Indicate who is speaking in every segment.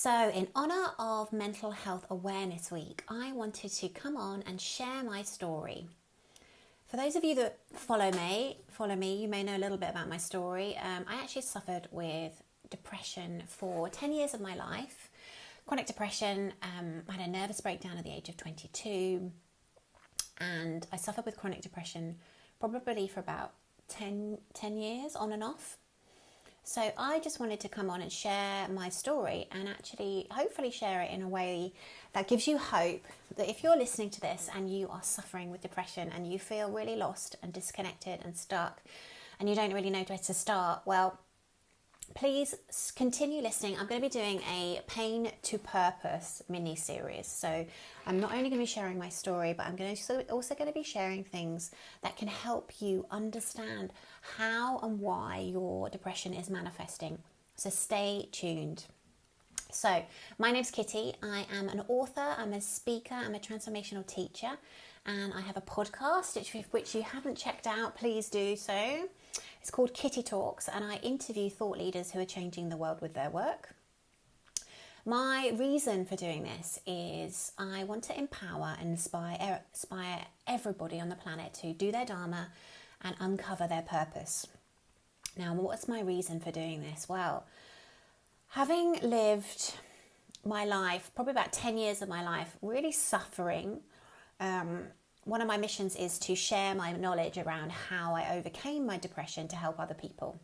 Speaker 1: So, in honour of Mental Health Awareness Week, I wanted to come on and share my story. For those of you that follow me, you may know a little bit about my story. I actually suffered with depression for 10 years of my life. Chronic depression. I had a nervous breakdown at the age of 22, and I suffered with chronic depression probably for about 10 years on and off. So I just wanted to come on and share my story and actually hopefully share it in a way that gives you hope that if you're listening to this and you are suffering with depression and you feel really lost and disconnected and stuck and you don't really know where to start, well, please continue listening. I'm going to be doing a Pain to Purpose mini-series. So I'm not only going to be sharing my story, but I'm also going to be sharing things that can help you understand how and why your depression is manifesting. So stay tuned. So my name's Kitty. I am an author, I'm a speaker, I'm a transformational teacher, and I have a podcast which you haven't checked out, please do so. It's called Kitty Talks, and I interview thought leaders who are changing the world with their work. My reason for doing this is I want to empower and inspire everybody on the planet to do their Dharma and uncover their purpose. Now, what's my reason for doing this? Well, having lived my life, probably about 10 years of my life, really suffering, one of my missions is to share my knowledge around how I overcame my depression to help other people.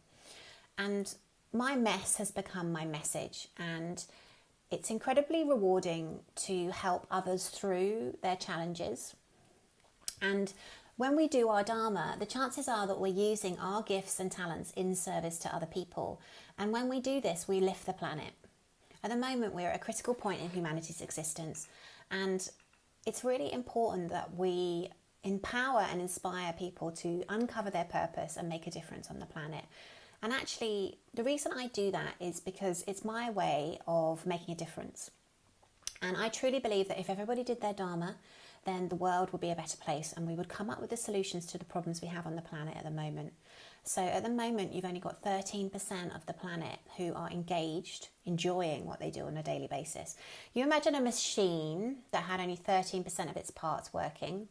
Speaker 1: And my mess has become my message, and it's incredibly rewarding to help others through their challenges. And when we do our Dharma, the chances are that we're using our gifts and talents in service to other people. And when we do this, we lift the planet. At the moment, we're at a critical point in humanity's existence, and it's really important that we empower and inspire people to uncover their purpose and make a difference on the planet. And actually, the reason I do that is because it's my way of making a difference. And I truly believe that if everybody did their Dharma, then the world would be a better place and we would come up with the solutions to the problems we have on the planet at the moment. So at the moment, you've only got 13% of the planet who are engaged, enjoying what they do on a daily basis. You imagine a machine that had only 13% of its parts working.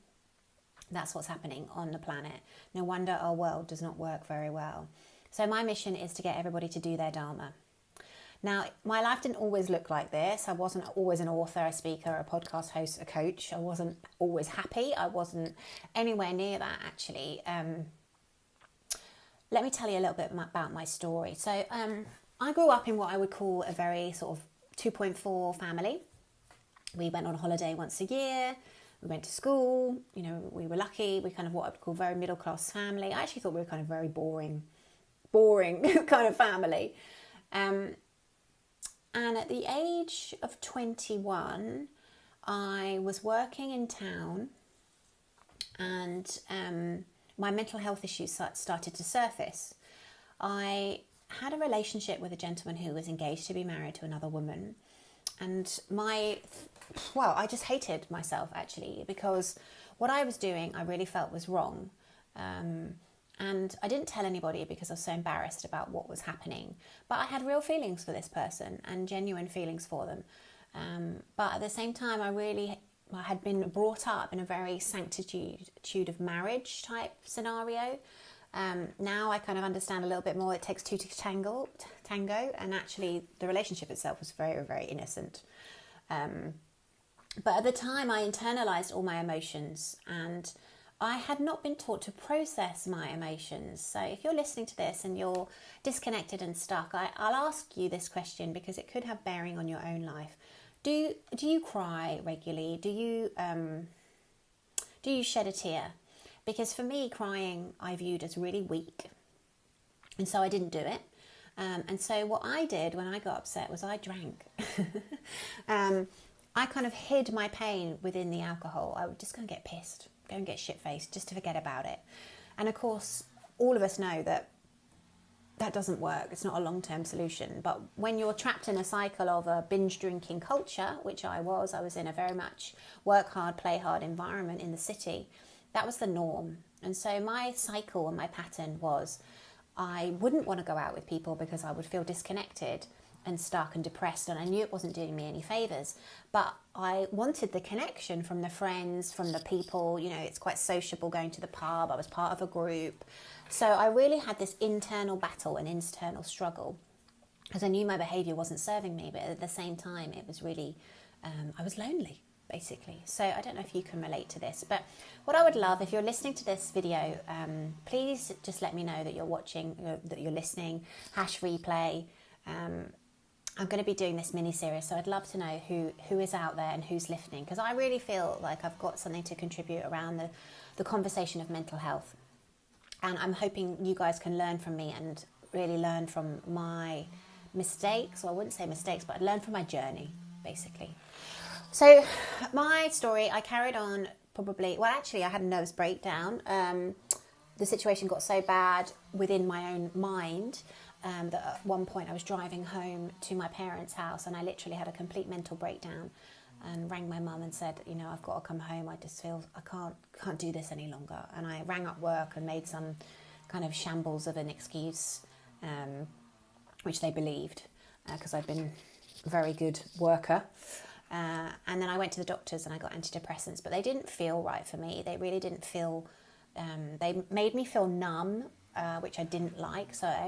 Speaker 1: That's what's happening on the planet. No wonder our world does not work very well. So my mission is to get everybody to do their Dharma. Now, my life didn't always look like this. I wasn't always an author, a speaker, a podcast host, a coach. I wasn't always happy. I wasn't anywhere near that, actually. Let me tell you a little bit about my story. So I grew up in what I would call a very sort of 2.4 family. We went on holiday once a year. We went to school. You know, we were lucky. We kind of what I would call very middle class family. I actually thought we were kind of very boring kind of family. And at the age of 21, I was working in town, and my mental health issues started to surface. I had a relationship with a gentleman who was engaged to be married to another woman. And I just hated myself, actually, because what I was doing I really felt was wrong. And I didn't tell anybody because I was so embarrassed about what was happening. But I had real feelings for this person and genuine feelings for them. But at the same time, I had been brought up in a very sanctitude of marriage type scenario. Now I kind of understand a little bit more. It takes two to tango, and actually the relationship itself was very, very innocent. But at the time, I internalized all my emotions, and I had not been taught to process my emotions. So if you're listening to this and you're disconnected and stuck, I'll ask you this question because it could have bearing on your own life. Do you cry regularly? Do you shed a tear? Because for me, crying I viewed as really weak, and so I didn't do it. And so what I did when I got upset was I drank. I kind of hid my pain within the alcohol. I would just go and get pissed, go and get shit-faced just to forget about it. And of course, all of us know that doesn't work. It's not a long-term solution. But when you're trapped in a cycle of a binge drinking culture, which I was in a very much work hard, play hard environment in the city, that was the norm. And so my cycle and my pattern was I wouldn't want to go out with people because I would feel disconnected. and stuck and depressed, and I knew it wasn't doing me any favours, but I wanted the connection from the friends, from the people. You know, it's quite sociable going to the pub. I was part of a group. So I really had this internal battle and internal struggle, because I knew my behaviour wasn't serving me, but at the same time it was really, I was lonely, basically. So I don't know if you can relate to this, but what I would love, if you're listening to this video, please just let me know that you're watching, that you're listening, #replay. I'm going to be doing this mini-series, so I'd love to know who is out there and who's listening, because I really feel like I've got something to contribute around the conversation of mental health. And I'm hoping you guys can learn from me and really learn from my mistakes. Well, I wouldn't say mistakes, but I'd learn from my journey, basically. So my story, I carried on probably, well, actually I had a nervous breakdown. The situation got so bad within my own mind that at one point I was driving home to my parents' house, and I literally had a complete mental breakdown and rang my mum and said, you know, I've got to come home. I just feel I can't do this any longer. And I rang up work and made some kind of shambles of an excuse, which they believed, because I've been a very good worker. And then I went to the doctors and I got antidepressants, but they didn't feel right for me. They really didn't feel, they made me feel numb, which I didn't like. So I